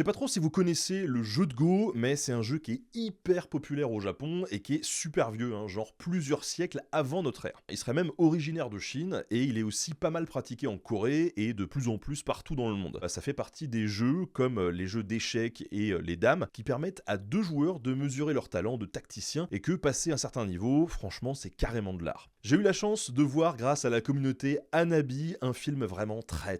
sais pas trop si vous connaissez le jeu de Go, mais c'est un jeu qui est hyper populaire au Japon et qui est super vieux, hein, genre plusieurs siècles avant notre ère. Il serait même originaire de Chine et il est aussi pas mal pratiqué en Corée et de plus en plus partout dans le monde. Ça fait partie des jeux comme les jeux d'échecs et les dames qui permettent à deux joueurs de mesurer leur talent de tacticien et que passer un certain niveau, franchement c'est carrément de l'art. J'ai eu la chance de voir grâce à la communauté Hanabi un film vraiment très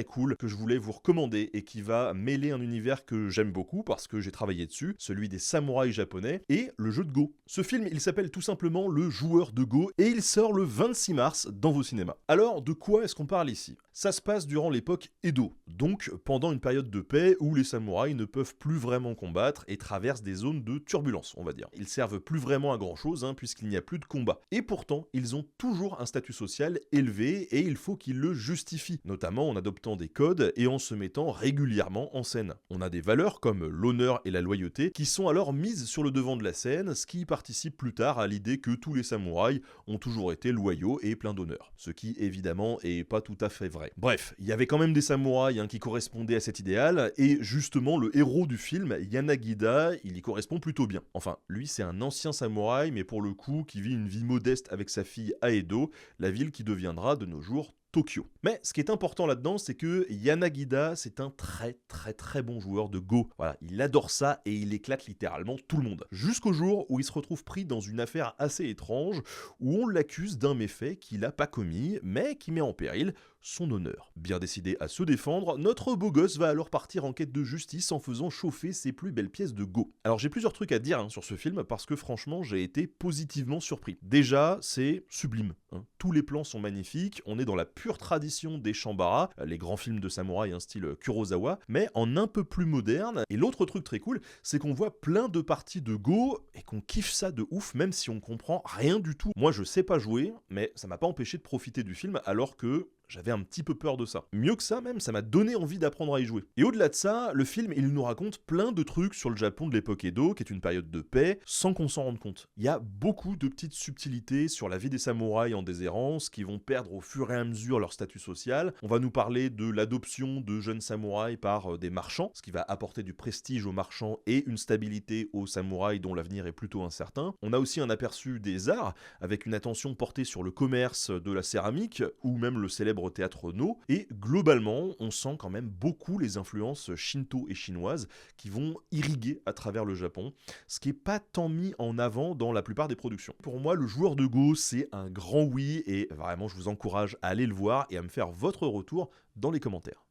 cool que je voulais vous recommander et qui va mêler un univers que j'aime beaucoup parce que j'ai travaillé dessus, celui des samouraïs japonais et le jeu de Go. Ce film il s'appelle tout simplement Le Joueur de Go et il sort le 26 mars dans vos cinémas. Alors de quoi est-ce qu'on parle ici? Ça se passe durant l'époque Edo, donc pendant une période de paix où les samouraïs ne peuvent plus vraiment combattre et traversent des zones de turbulence, on va dire. Ils servent plus vraiment à grand chose puisqu'il n'y a plus de combat. Et pourtant, ils ont toujours un statut social élevé et il faut qu'ils le justifient, notamment en adoptant des codes et en se mettant régulièrement en scène. On a des valeurs comme l'honneur et la loyauté qui sont alors mises sur le devant de la scène, ce qui participe plus tard à l'idée que tous les samouraïs ont toujours été loyaux et pleins d'honneur. Ce qui évidemment est pas tout à fait vrai. Bref, il y avait quand même des samouraïs qui correspondaient à cet idéal et justement le héros du film, Yanagida, il y correspond plutôt bien. Enfin, lui c'est un ancien samouraï mais pour le coup qui vit une vie modeste avec sa fille à Edo, la ville qui deviendra de nos jours Tokyo. Mais ce qui est important là-dedans, c'est que Yanagida, c'est un très bon joueur de Go. Voilà, il adore ça et il éclate littéralement tout le monde. Jusqu'au jour où il se retrouve pris dans une affaire assez étrange, où on l'accuse d'un méfait qu'il n'a pas commis, mais qui met en péril son honneur. Bien décidé à se défendre, notre beau gosse va alors partir en quête de justice en faisant chauffer ses plus belles pièces de Go. Alors j'ai plusieurs trucs à dire sur ce film, parce que franchement j'ai été positivement surpris. Déjà, c'est sublime. Tous les plans sont magnifiques, on est dans la pure tradition des Shambara, les grands films de samouraï style Kurosawa, mais en un peu plus moderne. Et l'autre truc très cool, c'est qu'on voit plein de parties de Go et qu'on kiffe ça de ouf, même si on comprend rien du tout. Moi je sais pas jouer, mais ça m'a pas empêché de profiter du film alors que j'avais un petit peu peur de ça. Mieux que ça même, ça m'a donné envie d'apprendre à y jouer. Et au-delà de ça, le film, il nous raconte plein de trucs sur le Japon de l'époque Edo, qui est une période de paix, sans qu'on s'en rende compte. Il y a beaucoup de petites subtilités sur la vie des samouraïs en déshérence, qui vont perdre au fur et à mesure leur statut social. On va nous parler de l'adoption de jeunes samouraïs par des marchands, ce qui va apporter du prestige aux marchands et une stabilité aux samouraïs dont l'avenir est plutôt incertain. On a aussi un aperçu des arts, avec une attention portée sur le commerce de la céramique, ou même le célèbre théâtre No, et globalement on sent quand même beaucoup les influences shinto et chinoises qui vont irriguer à travers le Japon, ce qui est pas tant mis en avant dans la plupart des productions. Pour moi, Le Joueur de Go, c'est un grand oui, et vraiment je vous encourage à aller le voir et à me faire votre retour dans les commentaires.